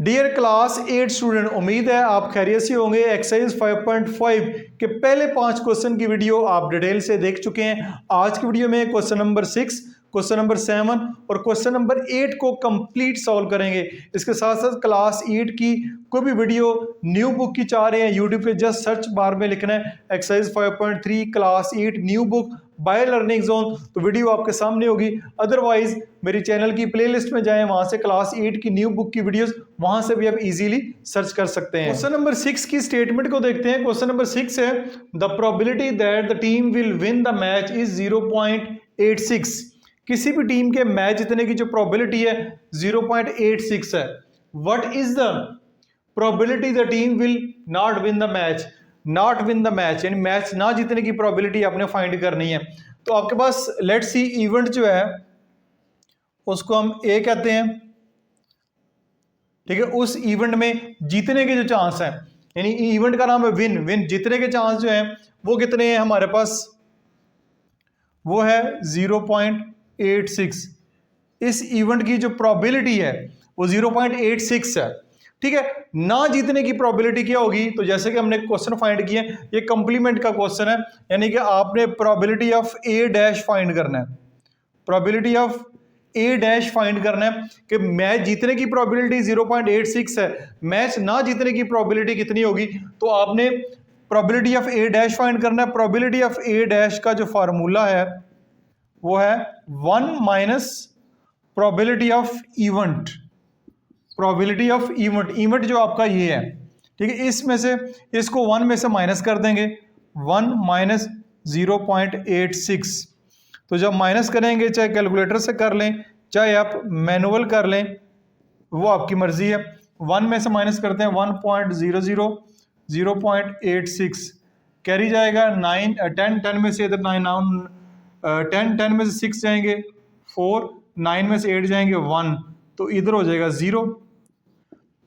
Dear class 8 student, उम्मीद है आप खैरियत से होंगे। एक्सरसाइज 5.5 के पहले 5 क्वेश्चन की वीडियो आप डिटेल से देख चुके हैं। आज की वीडियो में क्वेश्चन नंबर 6, क्वेश्चन नंबर 7 और क्वेश्चन नंबर 8 को कंप्लीट सॉल्व करेंगे। इसके साथ साथ क्लास 8 की कोई भी वीडियो न्यू बुक की चाह रहे हैं, यूट्यूब पे जस्ट सर्च बार में लिखना है exercise 5.3 class 8 new book by learning zone, तो वीडियो आपके सामने होगी। अदरवाइज मेरी चैनल की प्लेलिस्ट में जाएं, वहां से क्लास 8 की न्यू बुक की वीडियोस वहां से भी आप इजीली सर्च कर सकते हैं। क्वेश्चन नंबर 6 की स्टेटमेंट को देखते हैं। क्वेश्चन नंबर 6 है the probability that the team will win the match is 0.86। किसी भी टीम के मैच जीतने की जो प्रोबेबिलिटी है 0.86 है। What is the probability the team will not win the match, not win the match यानी मैच ना जीतने की प्रोबेबिलिटी आपने फाइंड करनी है। तो आपके पास लेट्स सी इवेंट जो है उसको हम ए कहते हैं, ठीक है। उस इवेंट में जीतने के जो चांस है, यानी इवेंट का नाम है विन, विन जीतने के चांस जो है वो कितने हैं हमारे पास, वो है 0.86। इस इवेंट की जो प्रोबेबिलिटी है वो 0.86 है, ठीक है। ना जीतने की प्रोबेबिलिटी क्या होगी, तो जैसे कि हमने क्वेश्चन फाइंड किए, ये कंप्लीमेंट का क्वेश्चन है, यानी कि आपने probability of A dash find करना है। Probability of A dash find करना है कि मैच जीतने की प्रोबेबिलिटी 0.86 है, मैच ना जीतने की प्रोबेबिलिटी कितनी होगी, तो आपने probability of A dash find करना है। प्रोबेबिलिटी ऑफ ए डैश का जो फार्मूला है वो है 1 minus probability of event, probability of event, event जो आपका ये है, ठीक है। इसमें से इसको 1 में से माइनस कर देंगे, 1 माइनस 0.86। तो जब माइनस करेंगे, चाहे कैलकुलेटर से कर लें चाहे आप मैनुअल कर लें, वो आपकी मर्जी है। 1 में से माइनस करते हैं 1.00, 0.86 कैरी जाएगा 9, 10, 10 में से इधर 9, 10, 10 में से 6 जाएंगे 4, 9 में से 8 जाएंगे 1, तो इधर हो जाएगा 0।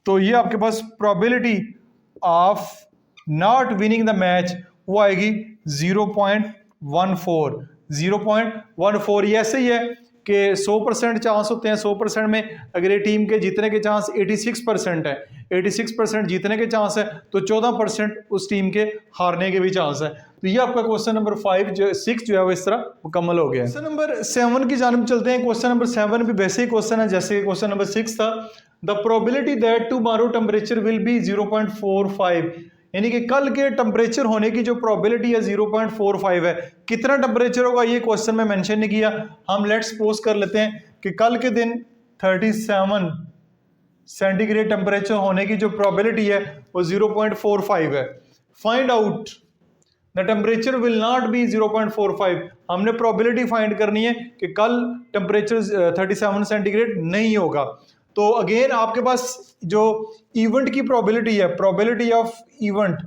तो ये आपके पास probability of not winning the match वो आएगी 0.14। 0.14 ये ऐसे ही है कि 100% चांस होते हैं, 100% में अगर ये टीम के जीतने के चांस 86% है, 86% जीतने के चांस है, तो 14% उस टीम के हारने के भी चांस है। तो ये आपका क्वेश्चन नंबर 6 जो है वो इस तरह मुकम्मल हो गया। क्वेश्चन नंबर 7 की जानब चलते हैं। क्वेश्चन नंबर 7 भी वैसे ही क्वेश्चन है जैसे क्वेश्चन नंबर 6 था। The probability that tomorrow temperature will be 0.45, यानी कि कल के टेम्परेचर होने की जो प्रोबेबिलिटी है 0.45 है। कितना टेम्परेचर होगा ये क्वेश्चन में मेंशन नहीं किया। हम लेट्स सपोज कर लेते हैं कि कल के दिन 37 सेंटीग्रेड टेम्परेचर होने की जो प्रोबेबिलिटी है वो 0.45 है। Find out the temperature will not be 0.45। हमने प्रोबेबिलिटी फाइंड करनी है कि कल टेम्परेचर 37 सेंटीग्रेड नहीं होगा। तो अगेन आपके पास जो इवेंट की प्रोबेबिलिटी है, प्रोबेबिलिटी ऑफ इवेंट,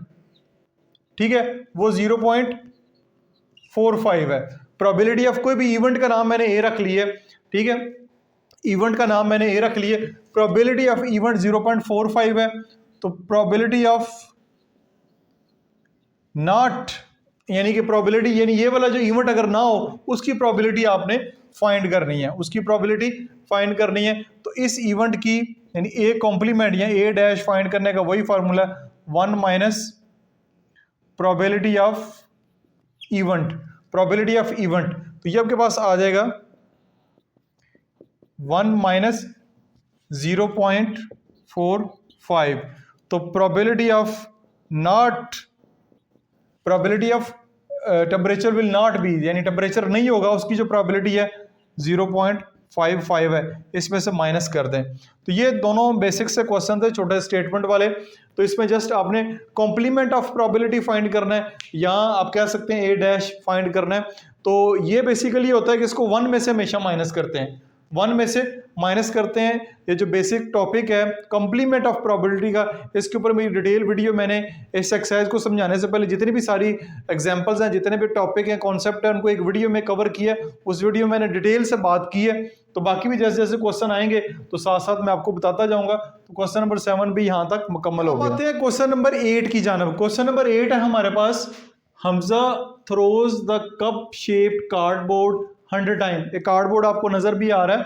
ठीक है, वो 0.45 है। प्रोबेबिलिटी ऑफ कोई भी इवेंट का नाम मैंने ए रख लिया है, ठीक है, इवेंट का नाम मैंने ए रख लिया। प्रोबेबिलिटी ऑफ इवेंट 0.45 है। तो प्रोबेबिलिटी ऑफ नॉट, यानी कि प्रोबेबिलिटी, यानी ये वाला जो इवेंट अगर ना हो उसकी प्रोबेबिलिटी आपने फाइंड करनी है, उसकी प्रोबेबिलिटी फाइंड करनी है। तो इस इवेंट की यानी ए कॉम्प्लीमेंट या ए डैश फाइंड करने का वही formula 1 minus probability of event, probability of event. तो ये आपके पास आ जाएगा 1 माइनस 0.45। तो probability of not, probability of temperature will not be, यानी टेम्परेचर नहीं होगा, उसकी जो प्रोबेबिलिटी है 0.55 है। इसमें से माइनस कर दें। तो ये दोनों बेसिक से क्वेश्चन थे, छोटे स्टेटमेंट वाले। तो इसमें जस्ट आपने कॉम्प्लीमेंट ऑफ प्रोबेबिलिटी फाइंड करना है, या आप कह सकते हैं ए डैश फाइंड करना है। तो ये बेसिकली होता है कि इसको 1 में से हमेशा माइनस करते हैं, 1 में से माइनस करते हैं। ये जो बेसिक टॉपिक है कॉम्प्लीमेंट ऑफ प्रोबेबिलिटी का, इसके ऊपर मेरी डिटेल वीडियो मैंने इस एक्सरसाइज को समझाने से पहले जितनी भी सारी एग्जांपल्स हैं, जितने भी टॉपिक हैं, कॉन्सेप्ट है, उनको एक वीडियो में कवर किया। उस वीडियो में मैंने डिटेल से बात की है। तो बाकी भी जैसे जैसे क्वेश्चन आएंगे तो साथ साथ मैं आपको बताता जाऊंगा। तो क्वेश्चन नंबर 7 भी यहाँ तक मुकम्मल हो गया। आते हैं क्वेश्चन नंबर 8 की जानब। क्वेश्चन नंबर 8 है हमारे पास, Hamza throws the cup shaped cardboard 100 time. एक कार्डबोर्ड आपको नजर भी आ रहा है,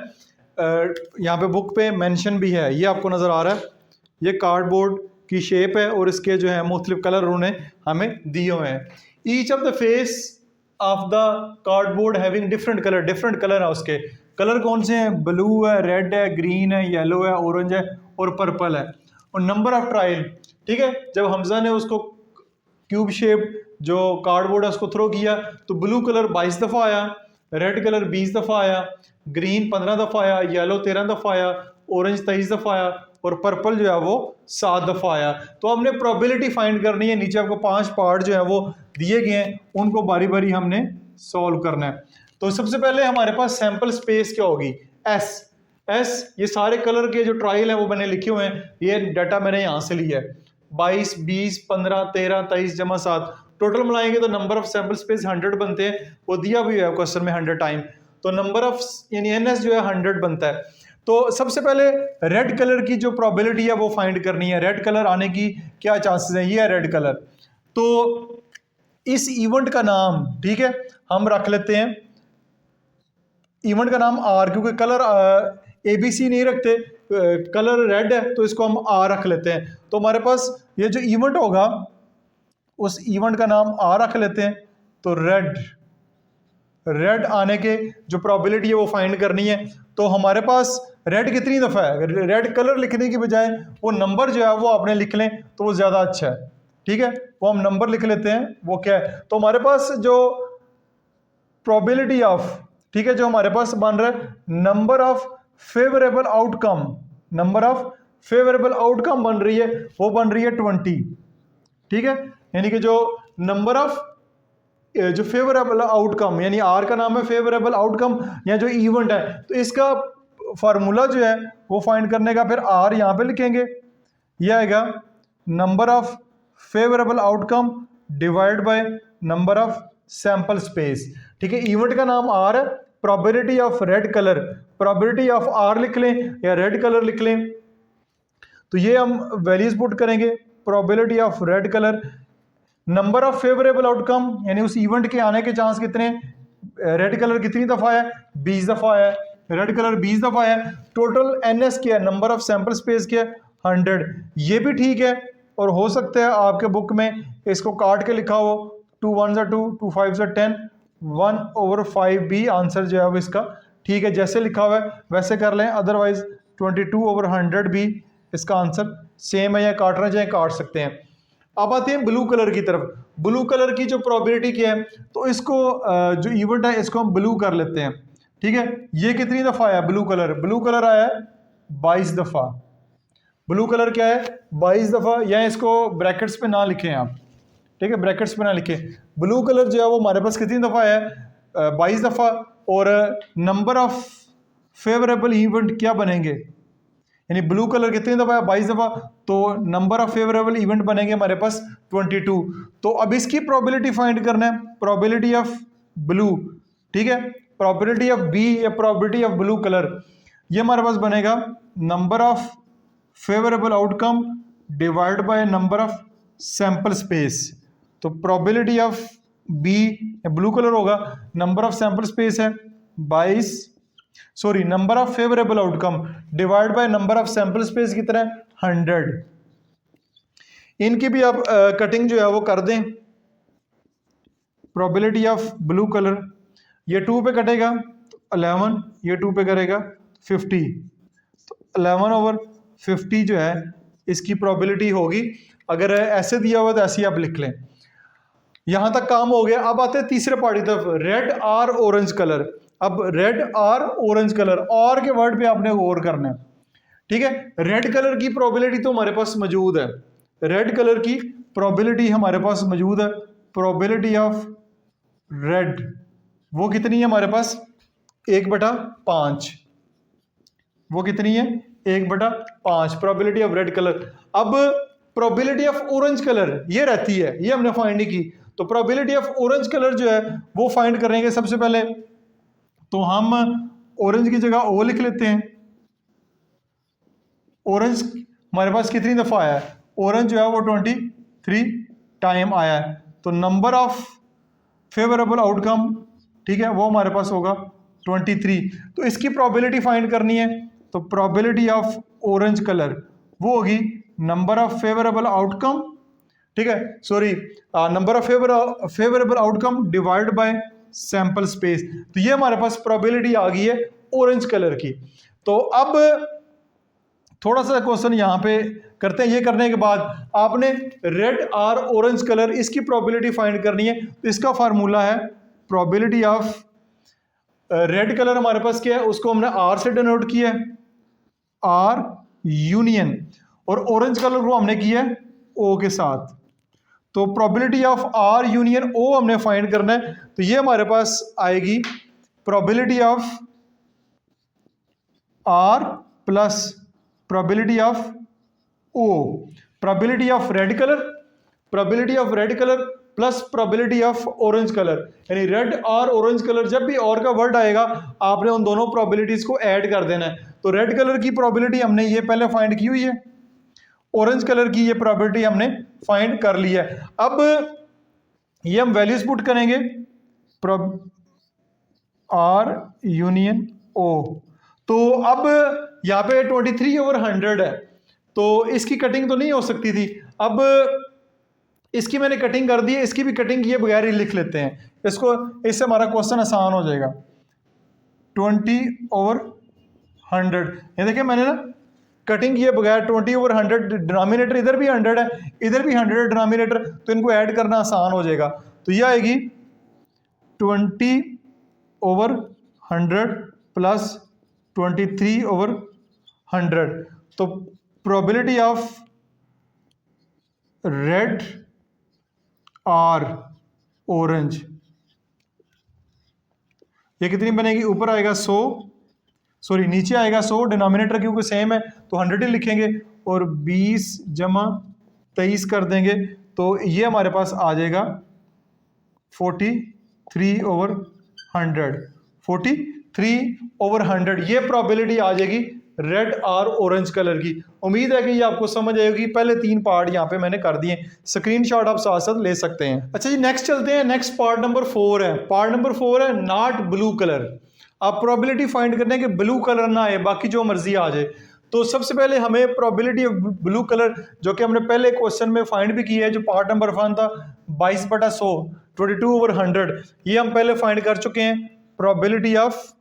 यहाँ पे बुक पे मेंशन भी है, ये आपको नजर आ रहा है, ये कार्डबोर्ड की शेप है और इसके जो है मुख्तलिफ कलर उन्होंने हमें दिए हुए हैं। Each of the face of the cardboard having different colour है। उसके कलर कौन से हैं? ब्लू है, रेड है, ग्रीन है, येलो है, ऑरेंज है और पर्पल है। और नंबर ऑफ ट्रायल, ठीक है, जब हमजा ने उसको क्यूब शेप जो कार्डबोर्ड है उसको थ्रो किया तो ब्लू कलर 22 दफ़ा आया, रेड कलर 20 दफ़ा आया, ग्रीन 15 दफ़ा आया, येलो 13 दफ़ा आया, ऑरेंज 23 दफ़ा आया और पर्पल जो है वो 7 दफ़ा आया। तो हमने प्रोबेबिलिटी फाइंड करनी है। नीचे आपको 5 पार्ट जो है वो दिए गए हैं, उनको बारी बारी हमने सॉल्व करना है। तो सबसे पहले हमारे पास सैंपल स्पेस क्या होगी? एस। ये सारे कलर के जो ट्रायल हैं वो मैंने लिखे हुए हैं, ये डाटा मैंने यहाँ से लिया है। 22, 20, 15, 13, 23 जमा 7 टोटल मिलाएंगे तो नंबर ऑफ सैंपल स्पेस 100 बनते हैं। वो दिया भी है क्वेश्चन में 100 टाइम, तो नंबर ऑफ यानी एनएस जो है 100 बनता है। तो सबसे पहले रेड कलर की जो प्रोबेबिलिटी है वो फाइंड करनी है। रेड कलर आने की क्या चांसेस हैं? ये है रेड कलर। तो इस इवेंट का नाम, ठीक है, हम रख लेते हैं इवेंट का नाम आर, क्योंकि कलर ABC नहीं रखते, कलर रेड है तो इसको हम आर रख लेते हैं। तो हमारे पास ये जो इवेंट होगा उस इवेंट का नाम आर रख लेते हैं। तो रेड आने के जो प्रोबेबिलिटी है वो फाइंड करनी है। तो हमारे पास रेड कितनी दफ़ा है? रेड कलर लिखने की बजाय वो नंबर जो है वो आपने लिख लें तो वो ज़्यादा अच्छा है, ठीक है। वो हम नंबर लिख लेते हैं, वो क्या है? तो हमारे पास जो प्रोबेबिलिटी ऑफ, ठीक है, जो हमारे पास बन रहा है number of favourable outcome, number of favourable outcome बन रही है, वो बन रही है 20, ठीक है। यानी कि जो नंबर ऑफ जो फेवरेबल आउटकम, यानी आर का नाम है फेवरेबल आउटकम या जो इवेंट है, तो इसका फार्मूला जो है वो फाइंड करने का फिर आर यहाँ पे लिखेंगे। यह आएगा number of favourable outcome divide by number of sample space, ठीक है। इवेंट का नाम आर है, probability of red colour, probability of R लिख लें या रेड कलर लिख लें। तो ये हम वैल्यूज पुट करेंगे। Probability of red colour, number of favourable outcome यानी उस इवेंट के आने के चांस कितने, रेड कलर कितनी दफ़ा है? 20 दफ़ा है, रेड कलर 20 दफ़ा है। टोटल एनएस क्या है? नंबर ऑफ सैंपल स्पेस क्या है? 100। ये भी ठीक है, और हो सकता है आपके बुक में इसको काट के लिखा हो 2 1 2 2 5 10 1/5 भी आंसर जो है वो इसका ठीक है, जैसे लिखा हुआ है वैसे कर लें। अदरवाइज 22/100 भी इसका आंसर सेम है, या काटना चाहें काट सकते हैं। अब आते हैं ब्लू कलर की तरफ। ब्लू कलर की जो प्रोबेबिलिटी क्या है, तो इसको जो इवेंट है इसको हम ब्लू कर लेते हैं, ठीक है। ये कितनी दफ़ा आया ब्लू कलर? ब्लू कलर आया है 22 दफ़ा। ब्लू कलर क्या है? 22 दफ़ा। या इसको ब्रैकेट्स पे ना लिखें आप, ठीक है, ब्रैकेट्स पे ना लिखें। ब्लू कलर जो है वो हमारे पास कितनी दफ़ा है? 22 दफ़ा। और नंबर ऑफ फेवरेबल इवेंट क्या बनेंगे, यानी ब्लू कलर कितनी दफ़ा है? 22 दफ़ा। तो नंबर ऑफ फेवरेबल इवेंट बनेंगे हमारे पास 22। तो अब इसकी प्रोबेबिलिटी फाइंड करना है, प्रोबेबिलिटी ऑफ ब्लू, ठीक है, प्रोबेबिलिटी ऑफ बी या प्रोबेबिलिटी ऑफ ब्लू कलर। ये हमारे पास बनेगा number of favourable outcome divide by number of sample space. तो प्रोबेबिलिटी ऑफ बी या ब्लू कलर होगा, नंबर ऑफ सैंपल स्पेस है 22, number of favourable outcome divide by number of sample space कितना है? 100। इनकी भी आप कटिंग जो है वो कर दें। प्रोबेबिलिटी ऑफ ब्लू कलर, ये 2 पे कटेगा तो 11, ये 2 पे करेगा 50, तो 11/50 जो है इसकी प्रोबेबिलिटी होगी। अगर ऐसे दिया हुआ तो ऐसे ही आप लिख लें। यहां तक काम हो गया। अब आते हैं तीसरे पार्ट की तरफ, रेड आर ऑरेंज कलर। अब रेड आर ऑरेंज कलर, और के वर्ड पे आपने गौर करना है, ठीक है। रेड कलर की प्रोबेबिलिटी तो हमारे पास मौजूद है, रेड कलर की प्रोबेबिलिटी हमारे पास मौजूद है। प्रोबेबिलिटी ऑफ रेड वो कितनी है हमारे पास? 1/5। वो कितनी है? 1/5 प्रोबेबिलिटी ऑफ रेड कलर। अब प्रोबेबिलिटी ऑफ ऑरेंज कलर ये रहती है, ये हमने फाइंड नहीं की। तो प्रोबेबिलिटी ऑफ ऑरेंज कलर जो है वो फाइंड करेंगे। सबसे पहले तो हम ऑरेंज की जगह ओ लिख लेते हैं। ऑरेंज हमारे पास कितनी दफ़ा आया है? ऑरेंज जो है वो 23 टाइम आया है। तो नंबर ऑफ फेवरेबल आउटकम, ठीक है, वो हमारे पास होगा 23। तो इसकी प्रोबेबिलिटी फाइंड करनी है। तो प्रोबेबिलिटी ऑफ ऑरेंज कलर वो होगी नंबर ऑफ फेवरेबल आउटकम, ठीक है, sorry, number of favourable outcome divide bye sample space. तो ये हमारे पास प्रोबेबिलिटी आ गई है ऑरेंज कलर की। तो अब थोड़ा सा क्वेश्चन यहाँ पे करते हैं। ये करने के बाद आपने रेड और ऑरेंज कलर, इसकी प्रोबेबिलिटी फाइंड करनी है। तो इसका फार्मूला है प्रोबेबिलिटी ऑफ रेड कलर, हमारे पास क्या है, उसको हमने आर से डिनोट किया है, आर यूनियन, और ऑरेंज कलर को हमने किया है ओ के साथ। तो probability of R union O हमने फाइंड करना है। तो ये हमारे पास आएगी probability of R plus probability of O, probability of red colour, probability of red colour plus probability of orange colour, यानी रेड और ऑरेंज कलर, जब भी और का वर्ड आएगा आपने उन दोनों प्रोबेबिलिटीज को ऐड कर देना है। तो रेड कलर की प्रोबेबिलिटी हमने ये पहले फाइंड की हुई है, ऑरेंज कलर की ये प्रोबेबिलिटी हमने फाइंड कर ली है। अब ये हम वैल्यूज पुट करेंगे, आर यूनियन ओ। तो अब यहाँ पे 23/100 है, तो इसकी कटिंग तो नहीं हो सकती थी। अब इसकी मैंने कटिंग कर दी है, इसकी भी कटिंग किए बगैर ही लिख लेते हैं इसको, इससे हमारा क्वेश्चन आसान हो जाएगा। 20/100, ये देखिए मैंने ना कटिंग किए बगैर 20/100, डिनोमिनेटर इधर भी 100 है, इधर भी 100 है डिनोमिनेटर, तो इनको ऐड करना आसान हो जाएगा। तो ये आएगी 20/100 प्लस 23/100। तो प्रोबेबिलिटी ऑफ रेड और ऑरेंज ये कितनी बनेगी, ऊपर आएगा 100, सॉरी नीचे आएगा 100, डिनोमिनेटर क्योंकि सेम है तो 100 ही लिखेंगे, और 20 जमा 23 कर देंगे, तो ये हमारे पास आ जाएगा 43/100, 43/100। ये प्रोबेबिलिटी आ जाएगी रेड और ऑरेंज कलर की। उम्मीद है कि ये आपको समझ आएगी। पहले 3 पार्ट यहाँ पे मैंने कर दिए, स्क्रीनशॉट आप साथ साथ ले सकते हैं। अच्छा जी, नेक्स्ट चलते हैं। नेक्स्ट पार्ट नंबर 4 है। पार्ट नंबर 4 है नॉट ब्लू कलर। आप प्रोबेबिलिटी फाइंड करने के ब्लू कलर ना आए, बाकी जो मर्जी आ जाए। तो सबसे पहले हमें प्रोबेबिलिटी ऑफ ब्लू कलर, जो कि हमने पहले क्वेश्चन में फाइंड भी किया है, जो पार्ट नंबर 1 था 22/100, 22/100, ये हम पहले फाइंड कर चुके हैं। प्रोबेबिलिटी ऑफ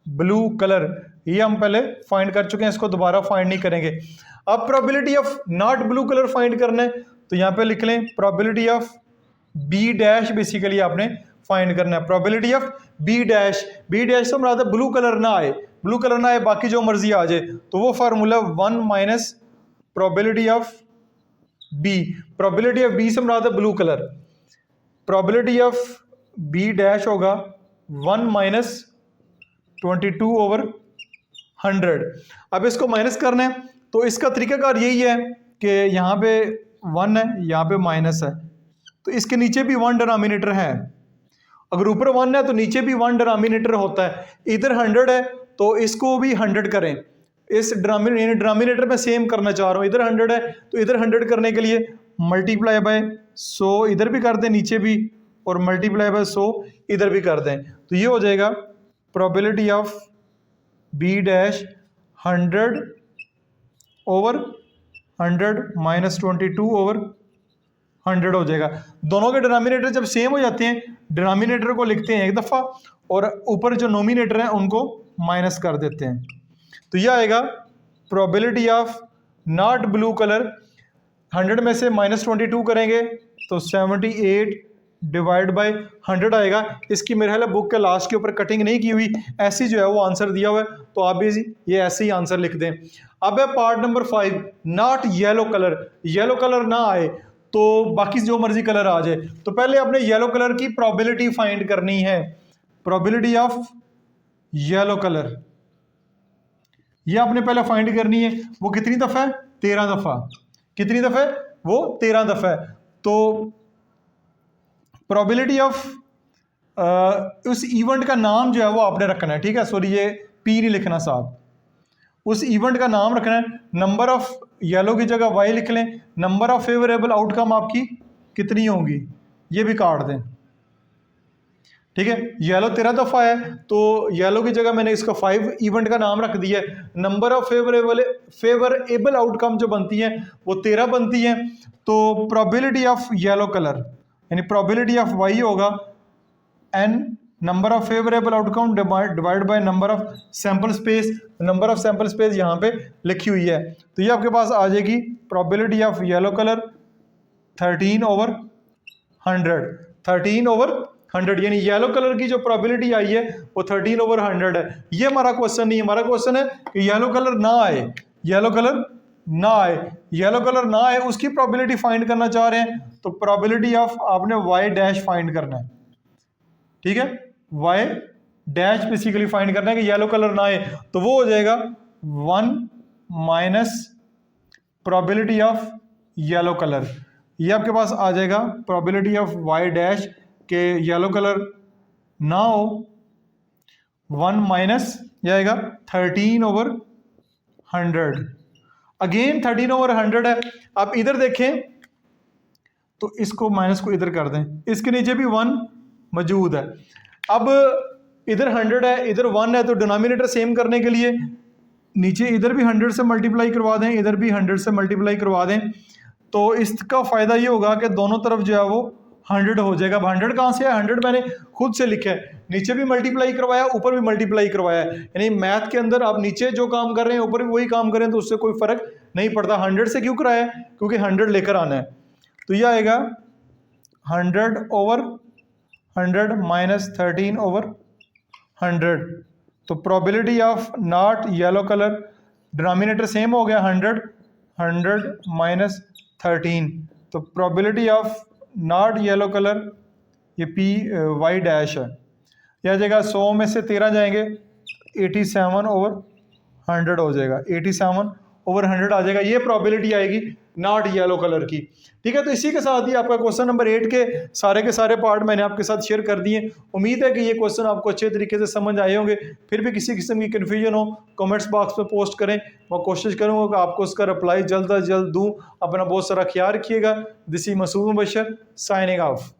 ब्लू कलर ये हम पहले फाइंड कर चुके हैं, इसको दोबारा फाइंड नहीं करेंगे। अब probability of not blue colour find करना है, तो यहाँ पे लिख लें probability of B dash, basically आपने फाइंड करना है probability of B dash. B dash तो मतलब ब्लू कलर ना आए, ब्लू कलर ना आए, बाकी जो मर्जी आ जाए, तो वो formula 1 minus probability of B. Probability of B से मतलब blue colour, probability of B dash होगा 1 माइनस 22/100। अब इसको माइनस करना है, तो इसका तरीकाकार यही है कि यहाँ पे 1 है, यहाँ पे माइनस है, तो इसके नीचे भी 1 डिनोमिनेटर है। अगर ऊपर 1 है तो नीचे भी 1 डिनोमिनेटर होता है। इधर 100 है तो इसको भी 100 करें, इस डिनोमिनेटर में सेम करना चाह रहा हूँ। इधर 100 है तो इधर 100 करने के लिए मल्टीप्लाई बाय 100 इधर भी कर दें, नीचे भी, और मल्टीप्लाई बाय 100 इधर भी कर दें, तो ये हो जाएगा probability of B dash 100/100 minus 22/100 हो जाएगा। दोनों के डिनोमिनेटर जब सेम हो जाते हैं, डिनोमिनेटर को लिखते हैं एक दफ़ा और ऊपर जो नोमिनेटर हैं उनको माइनस कर देते हैं। तो यह आएगा probability of not blue colour, 100 में से -22 करेंगे तो 78 डिवाइड बाय 100 आएगा। इसकी मेरे ख्याल बुक के लास्ट के ऊपर कटिंग नहीं की हुई, ऐसी जो है वो आंसर दिया हुआ है, तो आप भी ये ऐसे ही आंसर लिख दें। अब है part number 5, not yellow colour. Yellow colour ना आए तो बाकी जो मर्जी कलर आ जाए। तो पहले आपने येलो कलर की प्रोबेबिलिटी फाइंड करनी है, प्रोबेबिलिटी ऑफ येलो कलर ये आपने पहले फाइंड करनी है। वो कितनी दफ़ा है? 13 दफ़ा। कितनी दफ़ा है? वो 13 दफ़ा है। तो प्रोबेबिलिटी ऑफ उस इवेंट का नाम जो है वो आपने रखना है, ठीक है, सॉरी ये पी नहीं लिखना साहब, उस इवेंट का नाम रखना है। नंबर ऑफ येलो की जगह वाई लिख लें, नंबर ऑफ फेवरेबल आउटकम आपकी कितनी होंगी ये भी काट दें, ठीक है, येलो 13 दफ़ा है तो येलो की जगह मैंने इसका 5 इवेंट का नाम रख दिया है। नंबर ऑफ फेवरेबल आउटकम जो बनती हैं वो 13 बनती हैं। तो प्रोबेबिलिटी ऑफ येलो कलर यानी प्रोबेबिलिटी ऑफ वाई होगा n number of favourable outcome divide by number of sample space. Number of sample space यहाँ पे लिखी हुई है, तो ये आपके पास आ जाएगी प्रोबेबिलिटी ऑफ येलो कलर 13/100। 13/100 यानी येलो कलर की जो प्रोबेबिलिटी आई है वो 13/100 है। ये हमारा क्वेश्चन नहीं है, हमारा क्वेश्चन है कि येलो कलर ना आए, येलो कलर ना आए, येलो कलर ना आए उसकी प्रोबेबिलिटी फाइंड करना चाह रहे हैं। तो प्रोबेबिलिटी ऑफ आपने वाई डैश फाइंड करना है, ठीक है, वाई डैश बेसिकली फाइंड करना है कि येलो कलर ना आए, तो वो हो जाएगा 1 minus probability of yellow colour. ये आपके पास आ जाएगा प्रोबेबिलिटी ऑफ वाई डैश के येलो कलर ना हो 1 माइनस ये आएगा 13/100। अगेन 13/100 है। आप इधर देखें तो इसको माइनस को इधर कर दें, इसके नीचे भी 1 मौजूद है। अब इधर 100 है, इधर 1 है, तो डिनोमिनेटर सेम करने के लिए नीचे इधर भी 100 से मल्टीप्लाई करवा दें, इधर भी 100 से मल्टीप्लाई करवा दें। तो इसका फ़ायदा ये होगा कि दोनों तरफ जो है वो 100 हो जाएगा। अब 100 कहाँ से है? 100 मैंने खुद से लिखा है, नीचे भी मल्टीप्लाई करवाया, ऊपर भी मल्टीप्लाई करवाया है। यानी मैथ के अंदर आप नीचे जो काम कर रहे हैं ऊपर भी वही काम करें तो उससे कोई फ़र्क नहीं पड़ता। 100 से क्यों कराया? क्योंकि 100 लेकर आना है। तो यह आएगा 100/100 माइनस 13/100। तो probability of not yellow colour, denominator same हो गया 100 माइनस 13। तो probability of not yellow colour ये पी वाई डैश है। यह जगह 100 में से 13 जाएंगे 87/100 हो जाएगा, 87/100 आ जाएगा। ये प्रोबेबिलिटी आएगी नॉट येलो कलर की। ठीक है, तो इसी के साथ ही आपका क्वेश्चन नंबर 8 के सारे पार्ट मैंने आपके साथ शेयर कर दिए। उम्मीद है कि ये क्वेश्चन आपको अच्छे तरीके से समझ आए होंगे। फिर भी किसी किस्म की कन्फ्यूजन हो कमेंट्स बॉक्स में पोस्ट करें, मैं कोशिश करूँगा कि आपको उसका रिप्लाई जल्द अज जल्द दूँ। अपना बहुत सारा ख्याल रखिएगा। This is Masood Mubashar signing of.